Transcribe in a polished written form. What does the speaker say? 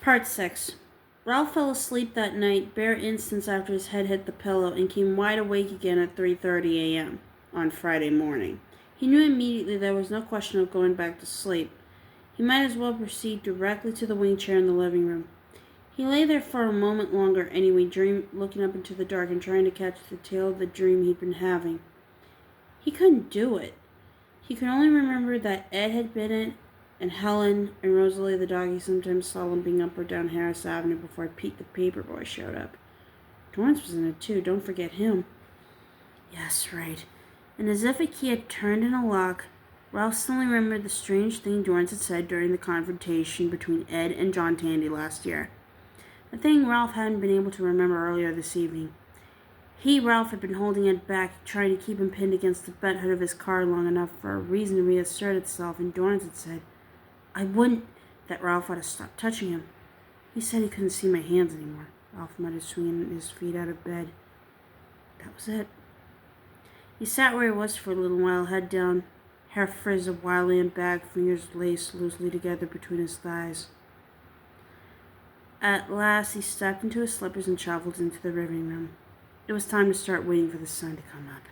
Part 6. Ralph fell asleep that night bare instants after his head hit the pillow and came wide awake again at 3:30 a.m. on Friday morning. He knew immediately there was no question of going back to sleep. He might as well proceed directly to the wing chair in the living room. He lay there for a moment longer anyway, looking up into the dark and trying to catch the tail of the dream he'd been having. He couldn't do it. He could only remember that Ed had been it, and Helen and Rosalie the dog he sometimes saw limping up or down Harris Avenue before Pete the paperboy showed up. Dorrance was in it too, don't forget him. Yes, right. And as if a key had turned in a lock, Ralph suddenly remembered the strange thing Dorrance had said during the confrontation between Ed and John Tandy last year. The thing Ralph hadn't been able to remember earlier this evening. Ralph, had been holding Ed back, trying to keep him pinned against the bent hood of his car long enough for a reason to reassert itself, and Dorrance had said, I wouldn't, that Ralph ought to stop touching him. He said he couldn't see my hands anymore. Ralph muttered, swinging his feet out of bed. That was it. He sat where he was for a little while, head down, hair frizzed wildly and back, fingers laced loosely together between his thighs. At last he stepped into his slippers and shuffled into the living room. It was time to start waiting for the sun to come up.